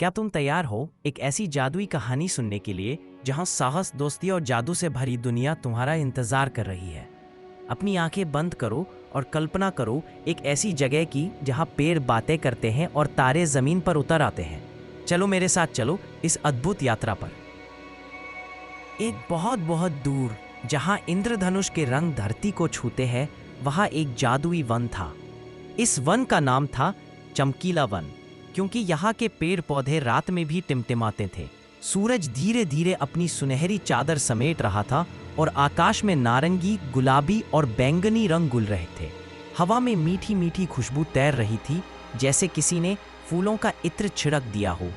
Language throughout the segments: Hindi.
क्या तुम तैयार हो एक ऐसी जादुई कहानी सुनने के लिए जहां साहस, दोस्ती और जादू से भरी दुनिया तुम्हारा इंतजार कर रही है। अपनी आंखें बंद करो और कल्पना करो एक ऐसी जगह की जहां पेड़ बातें करते हैं और तारे जमीन पर उतर आते हैं। चलो मेरे साथ चलो इस अद्भुत यात्रा पर। एक बहुत बहुत दूर जहां इंद्रधनुष के रंग धरती को छूते हैं, वहां एक जादुई वन था। इस वन का नाम था चमकीला वन, क्योंकि यहाँ के पेड़ पौधे रात में भी टिमटिमाते थे। सूरज धीरे धीरे अपनी सुनहरी चादर समेट रहा था और आकाश में नारंगी, गुलाबी और बैंगनी रंग घुल रहे थे। हवा में मीठी मीठी खुशबू तैर रही थी, जैसे किसी ने फूलों का इत्र छिड़क दिया हो।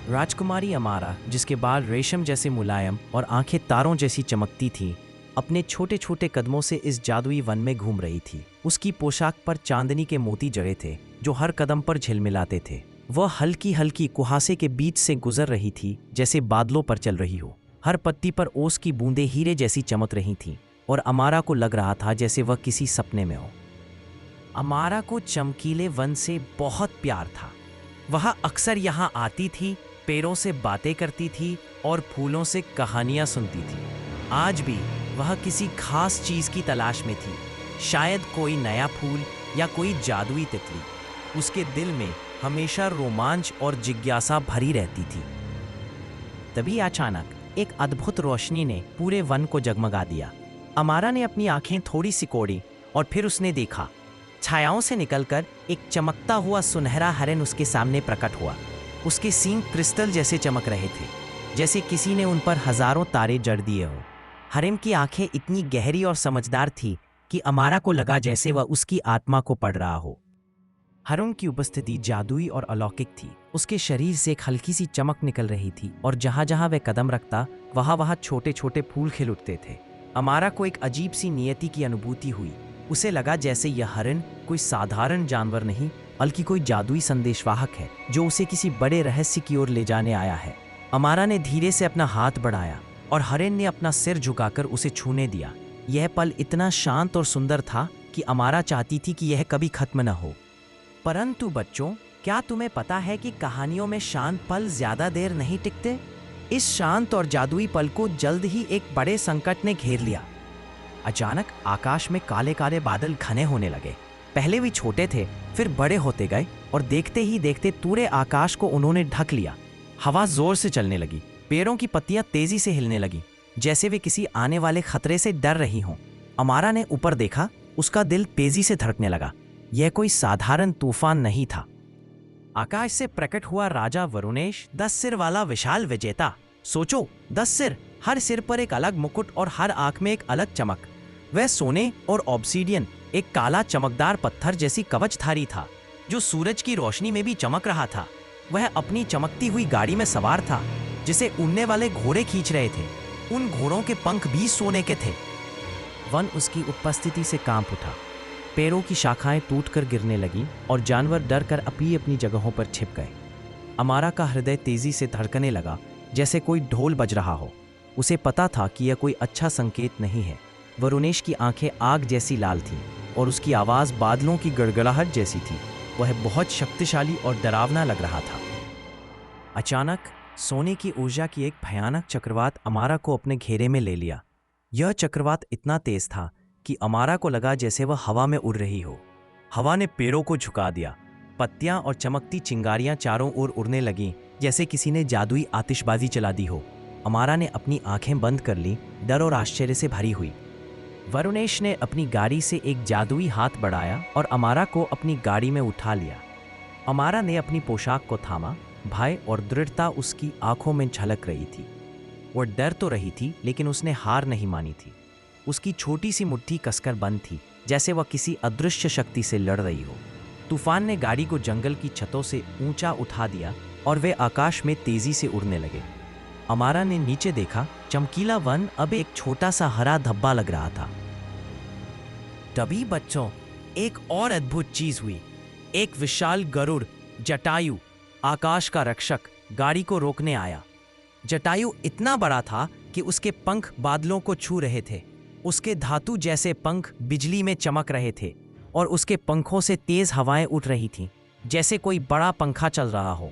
राजकुमारी अमारा, जिसके बाल रेशम जैसे मुलायम और आंखें तारों जैसी चमकती थीं, अपने छोटे छोटे कदमों से इस जादुई वन में घूम रही थी। उसकी पोशाक पर चांदनी के मोती जड़े थे, जो हर कदम पर झिलमिलाते थे। वह हल्की हल्की कुहासे के बीच से गुजर रही थी, जैसे बादलों पर चल रही हो। हर पत्ती पर ओस की बूंदें हीरे जैसी चमक रही थीं, और अमारा को लग रहा था जैसे वह किसी सपने में हो। अमारा को चमकीले वन से बहुत प्यार था। वह अक्सर यहाँ आती थी, पेड़ों से बातें करती थी और फूलों से कहानियां सुनती थी। आज भी वह किसी खास चीज की तलाश में थी, शायद कोई नया फूल या कोई जादुई तितली। उसके दिल में हमेशा रोमांच और जिज्ञासा भरी रहती थी। तभी अचानक एक अद्भुत रोशनी ने पूरे वन को जगमगा दिया। अमारा ने अपनी आंखें थोड़ी सिकोड़ी और फिर उसने देखा, छायाओं से निकलकर एक चमकता हुआ सुनहरा हरिन उसके सामने प्रकट हुआ। उसके सींग क्रिस्टल जैसे चमक रहे थे, जैसे किसी ने उन पर हजारों तारे जड़ दिए हो। हरिन की आंखें इतनी गहरी और समझदार थी कि अमारा को लगा जैसे वह उसकी आत्मा को पढ़ रहा हो। हरिन की उपस्थिति जादुई और अलौकिक थी। उसके शरीर से एक हल्की सी चमक निकल रही थी, और जहां जहां वह कदम रखता वहां वहां छोटे छोटे फूल खिल उठते थे। अमारा को एक अजीब सी नियति की अनुभूति हुई। उसे लगा जैसे यह हरिन कोई साधारण जानवर नहीं, बल्कि कोई जादुई संदेशवाहक है, जो उसे किसी बड़े रहस्य की ओर ले जाने आया है। अमारा ने धीरे से अपना हाथ बढ़ाया और हरिन ने अपना सिर झुकाकर उसे छूने दिया। यह पल इतना शांत और सुंदर था कि अमारा चाहती थी कि यह कभी खत्म न हो। परंतु बच्चों, क्या तुम्हें पता है कि कहानियों में शांत पल ज्यादा देर नहीं टिकते? इस शांत और जादुई पल को जल्द ही एक बड़े संकट ने घेर लिया। अचानक आकाश में काले काले बादल घने होने लगे। पहले भी छोटे थे, फिर बड़े होते गए, और देखते ही देखते पूरे आकाश को उन्होंने ढक लिया। हवा जोर से चलने लगी, पेड़ों की पत्तियां तेजी से हिलने लगी, जैसे वे किसी आने वाले खतरे से डर रही हों। अमारा ने ऊपर देखा, उसका दिल तेजी से धड़कने लगा। यह कोई साधारण तूफान नहीं था। आकाश से प्रकट हुआ राजा वरुणेश, 10 सिर वाला विशाल विजेता। सोचो, 10 सिर, हर सिर पर एक अलग मुकुट और हर आंख में एक अलग चमक। वह सोने और ऑब्सीडियन, एक काला चमकदार पत्थर जैसी कवचधारी था, जो सूरज की रोशनी में भी चमक रहा था। वह अपनी चमकती हुई गाड़ी में सवार था, जिसे उड़ने वाले घोड़े खींच रहे थे। उन घोड़ों के पंख भी सोने के थे। वन उसकी उपस्थिति से कांप उठा। पेड़ों की शाखाएं टूटकर गिरने लगीं और जानवर डरकर अपनी अपनी जगहों पर छिप गए। अमारा का हृदय तेजी से धड़कने लगा, जैसे कोई ढोल बज रहा हो। उसे पता था कि यह कोई अच्छा संकेत नहीं है। वरुणेश की आंखें आग जैसी लाल थीं और उसकी आवाज़ बादलों की गड़गड़ाहट जैसी थी। वह बहुत शक्तिशाली और डरावना लग रहा था। अचानक सोने की ऊर्जा की एक भयानक चक्रवात अमारा को अपने घेरे में ले लिया। यह चक्रवात इतना तेज था कि अमारा को लगा जैसे वह हवा में उड़ रही हो। हवा ने पेड़ों को झुका दिया। पत्तियां और चमकती चिंगारियां चारों ओर उड़ने लगीं, जैसे किसी ने जादुई आतिशबाजी चला दी हो। अमारा ने अपनी आंखें बंद कर ली, डर और आश्चर्य से भरी हुई। वरुणेश ने अपनी गाड़ी से एक जादुई हाथ बढ़ाया और अमारा को अपनी गाड़ी में उठा लिया। अमारा ने अपनी पोशाक को थामा। भय और दृढ़ता उसकी आंखों में झलक रही थी। वह डर तो रही थी, लेकिन उसने हार नहीं मानी थी। उसकी छोटी सी मुट्ठी कसकर बंद थी, जैसे वह किसी अदृश्य शक्ति से लड़ रही हो। तूफान ने गाड़ी को जंगल की छतों से ऊंचा उठा दिया और वे आकाश में तेजी से उड़ने लगे। अमारा ने नीचे देखा, चमकीला वन अब एक छोटा सा हरा धब्बा लग रहा था। तभी बच्चों, एक और अद्भुत चीज हुई। एक विशाल गरुड़, जटायु, आकाश का रक्षक, गाड़ी को रोकने आया। जटायु इतना बड़ा था कि उसके पंख बादलों को छू रहे थे। उसके धातु जैसे पंख बिजली में चमक रहे थे और उसके पंखों से तेज हवाएं उठ रही थीं, जैसे कोई बड़ा पंखा चल रहा हो।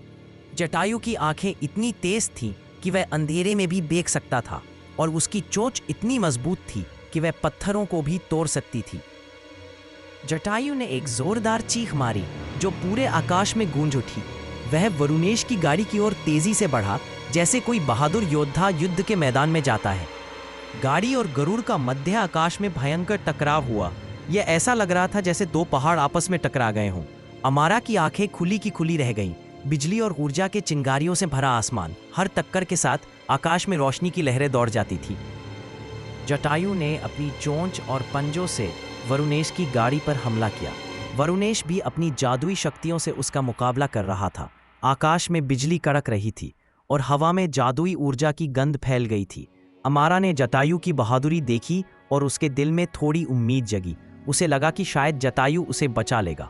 जटायु की आंखें इतनी तेज थीं कि वह अंधेरे में भी देख सकता था और उसकी चोंच इतनी मजबूत थी कि वह पत्थरों को भी तोड़ सकती थी। जटायु ने एक जोरदार चीख मारी जो पूरे आकाश में गूंज उठी। वह वरुणेश की गाड़ी की ओर तेजी से बढ़ा, जैसे कोई बहादुर योद्धा युद्ध के मैदान में जाता है। गाड़ी और गरुड़ का मध्य आकाश में भयंकर टकराव हुआ। यह ऐसा लग रहा था जैसे दो पहाड़ आपस में टकरा गए हों। अमारा की आंखें खुली की खुली रह गईं। बिजली और ऊर्जा के चिंगारियों से भरा आसमान, हर टक्कर के साथ आकाश में रोशनी की लहरें दौड़ जाती थी। जटायु ने अपनी चोंच और पंजों से वरुणेश की गाड़ी पर हमला किया। वरुणेश भी अपनी जादुई शक्तियों से उसका मुकाबला कर रहा था। आकाश में बिजली कड़क रही थी और हवा में जादुई ऊर्जा की गंध फैल गई थी। अमारा ने जटायु की बहादुरी देखी और उसके दिल में थोड़ी उम्मीद जगी। उसे लगा कि शायद जटायु उसे बचा लेगा।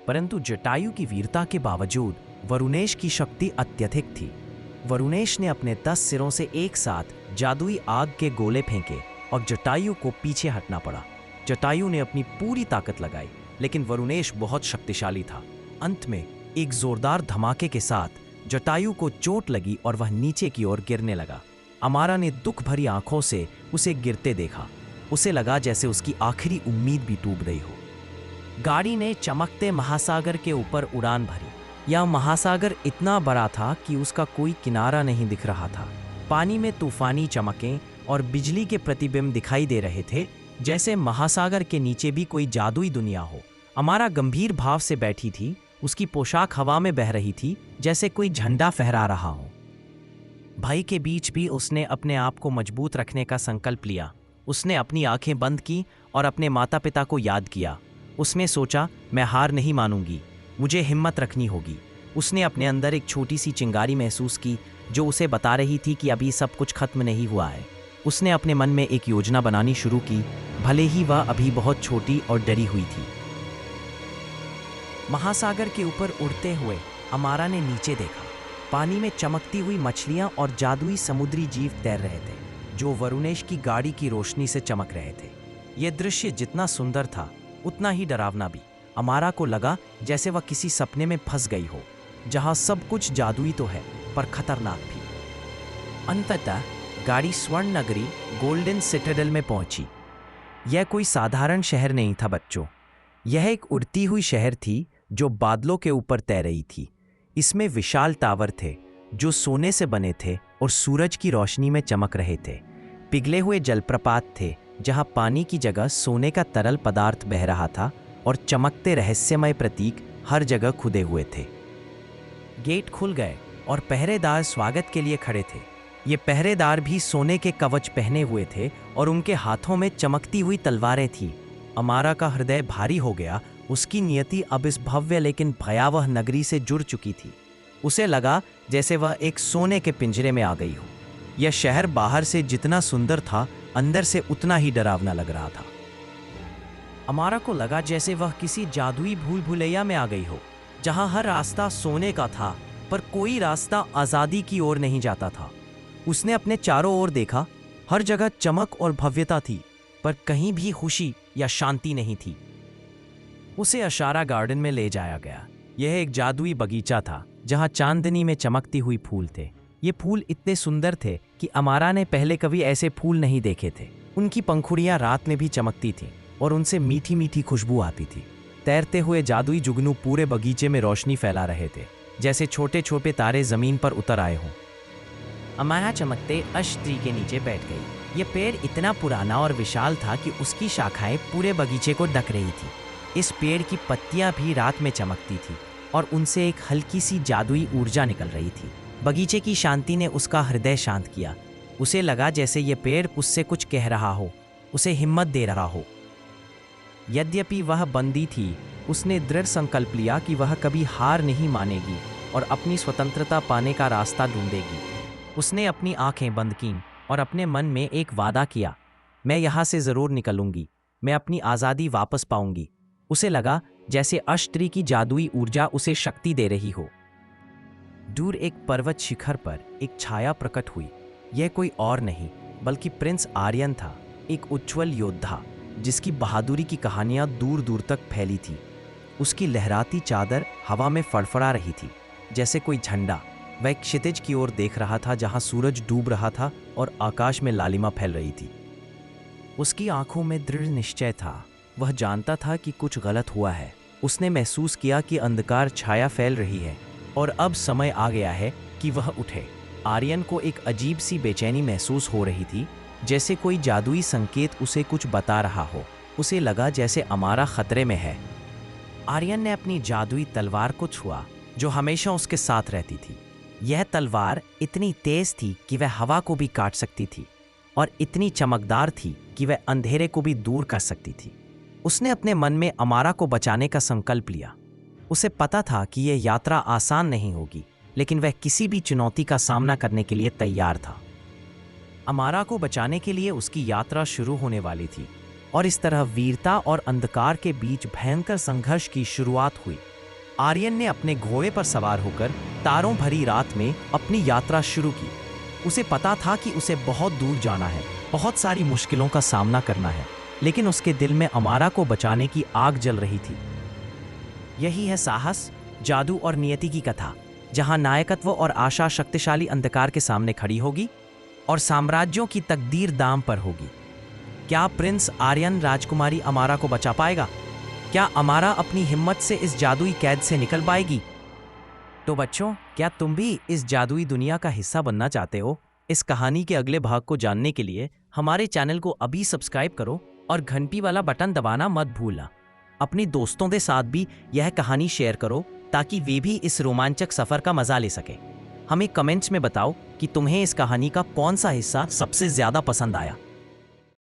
परंतु जटायु की वीरता के बावजूद वरुणेश की शक्ति अत्यधिक थी। वरुणेश ने अपने 10 सिरों से एक साथ जादुई आग के गोले फेंके और जटायु को पीछे हटना पड़ा। जटायु ने अपनी पूरी ताकत लगाई, लेकिन वरुणेश बहुत शक्तिशाली था। अंत में एक जोरदार धमाके के साथ जटायु को चोट लगी और वह नीचे की ओर गिरने लगा। अमारा ने दुख भरी आंखों से उसे गिरते देखा। उसे लगा जैसे उसकी आखिरी उम्मीद भी डूब गई हो। गाड़ी ने चमकते महासागर के ऊपर उड़ान भरी। यह महासागर इतना बड़ा था कि उसका कोई किनारा नहीं दिख रहा था। पानी में तूफानी चमकें और बिजली के प्रतिबिंब दिखाई दे रहे थे, जैसे महासागर के नीचे भी कोई जादुई दुनिया हो। अमारा गंभीर भाव से बैठी थी। उसकी पोशाक हवा में बह रही थी, जैसे कोई झंडा फहरा रहा हो। भय के बीच भी उसने अपने आप को मजबूत रखने का संकल्प लिया। उसने अपनी आंखें बंद की और अपने माता पिता को याद किया। उसने सोचा, मैं हार नहीं मानूंगी, मुझे हिम्मत रखनी होगी। उसने अपने अंदर एक छोटी सी चिंगारी महसूस की जो उसे बता रही थी कि अभी सब कुछ खत्म नहीं हुआ है। उसने अपने मन में एक योजना बनानी शुरू की, भले ही वह अभी बहुत छोटी और डरी हुई थी। महासागर के ऊपर उड़ते हुए अमारा ने नीचे देखा। पानी में चमकती हुई मछलियां और जादुई समुद्री जीव तैर रहे थे, जो वरुणेश की गाड़ी की रोशनी से चमक रहे थे। यह दृश्य जितना सुंदर था, उतना ही डरावना भी। अमारा को लगा जैसे वह किसी सपने में फंस गई हो, जहां सब कुछ जादुई तो है पर खतरनाक भी। अंततः गाड़ी स्वर्ण नगरी गोल्डन सिटाडेल में पहुंची। यह कोई साधारण शहर नहीं था बच्चों। यह एक उड़ती हुई शहर थी जो बादलों के ऊपर तैर रही थी। इसमें विशाल टावर थे जो सोने से बने थे और सूरज की रोशनी में चमक रहे थे। पिघले हुए जलप्रपात थे जहां पानी की जगह सोने का तरल पदार्थ बह रहा था और चमकते रहस्यमय प्रतीक हर जगह खुदे हुए थे। गेट खुल गए और पहरेदार स्वागत के लिए खड़े थे। ये पहरेदार भी सोने के कवच पहने हुए थे और उनके हाथों में चमकती हुई तलवारें थीं। अमारा का हृदय भारी हो गया। उसकी नियति अब इस भव्य लेकिन भयावह नगरी से जुड़ चुकी थी। उसे लगा जैसे वह एक सोने के पिंजरे में आ गई हो। यह शहर बाहर से जितना सुंदर था, अंदर से उतना ही डरावना लग रहा था। अमारा को लगा जैसे वह किसी जादुई भूल भुलैया में आ गई हो, जहां हर रास्ता सोने का था पर कोई रास्ता आज़ादी की ओर नहीं जाता था। उसने अपने चारों ओर देखा। हर जगह चमक और भव्यता थी, पर कहीं भी खुशी या शांति नहीं थी। उसे अशारा गार्डन में ले जाया गया। यह एक जादुई बगीचा था जहां चांदनी में चमकती हुई फूल थे। ये फूल इतने सुंदर थे कि अमारा ने पहले कभी ऐसे फूल नहीं देखे थे। उनकी पंखुड़ियां रात में भी चमकती थीं और उनसे मीठी मीठी खुशबू आती थी। तैरते हुए जादुई जुगनू पूरे बगीचे में रोशनी फैला रहे थे, जैसे छोटे छोटे तारे जमीन पर उतर आए हों। अमारा चमकते अश ट्री के नीचे बैठ गई। यह पेड़ इतना पुराना और विशाल था कि उसकी शाखाएं पूरे बगीचे को ढक रही थी। इस पेड़ की पत्तियां भी रात में चमकती थी और उनसे एक हल्की सी जादुई ऊर्जा निकल रही थी। बगीचे की शांति ने उसका हृदय शांत किया। उसे लगा जैसे ये पेड़ उससे कुछ कह रहा हो, उसे हिम्मत दे रहा हो। यद्यपि वह बंदी थी, उसने दृढ़ संकल्प लिया कि वह कभी हार नहीं मानेगी और अपनी स्वतंत्रता पाने का रास्ता ढूंढेगी। उसने अपनी आंखें बंद कीं और अपने मन में एक वादा किया, मैं यहाँ से ज़रूर निकलूंगी, मैं अपनी आज़ादी वापस पाऊंगी। उसे लगा जैसे अष्टरी की जादुई ऊर्जा उसे शक्ति दे रही हो। दूर एक पर्वत शिखर पर एक छाया प्रकट हुई। यह कोई और नहीं बल्कि प्रिंस आर्यन था, एक उज्ज्वल योद्धा जिसकी बहादुरी की कहानियां दूर दूर तक फैली थी। उसकी लहराती चादर हवा में फड़फड़ा रही थी जैसे कोई झंडा। वह क्षितिज की ओर देख रहा था जहां सूरज डूब रहा था और आकाश में लालिमा फैल रही थी। उसकी आंखों में दृढ़ निश्चय था। वह जानता था कि कुछ गलत हुआ है। उसने महसूस किया कि अंधकार छाया फैल रही है और अब समय आ गया है कि वह उठे। आर्यन को एक अजीब सी बेचैनी महसूस हो रही थी, जैसे कोई जादुई संकेत उसे कुछ बता रहा हो। उसे लगा जैसे अमारा खतरे में है। आर्यन ने अपनी जादुई तलवार को छुआ, जो हमेशा उसके साथ रहती थी। यह तलवार इतनी तेज थी कि वह हवा को भी काट सकती थी और इतनी चमकदार थी कि वह अंधेरे को भी दूर कर सकती थी। उसने अपने मन में अमारा को बचाने का संकल्प लिया। उसे पता था कि यह यात्रा आसान नहीं होगी, लेकिन वह किसी भी चुनौती का सामना करने के लिए तैयार था। अमारा को बचाने के लिए उसकी यात्रा शुरू होने वाली थी और इस तरह वीरता और अंधकार के बीच भयंकर संघर्ष की शुरुआत हुई। आर्यन ने अपने घोड़े पर सवार होकर तारों भरी रात में अपनी यात्रा शुरू की। उसे पता था कि उसे बहुत दूर जाना है, बहुत सारी मुश्किलों का सामना करना है, लेकिन उसके दिल में अमारा को बचाने की आग जल रही थी। यही है साहस, जादू और नियति की कथा, जहां नायकत्व और आशा शक्तिशाली अंधकार के सामने खड़ी होगी और साम्राज्यों की तकदीर दांव पर होगी। क्या प्रिंस आर्यन राजकुमारी अमारा को बचा पाएगा? क्या अमारा अपनी हिम्मत से इस जादुई कैद से निकल पाएगी? तो बच्चों, क्या तुम भी इस जादुई दुनिया का हिस्सा बनना चाहते हो? इस कहानी के अगले भाग को जानने के लिए हमारे चैनल को अभी सब्सक्राइब करो और घंटी वाला बटन दबाना मत भूलना। अपने दोस्तों के साथ भी यह कहानी शेयर करो ताकि वे भी इस रोमांचक सफर का मजा ले सके। हमें कमेंट्स में बताओ कि तुम्हें इस कहानी का कौन सा हिस्सा सबसे ज्यादा पसंद आया।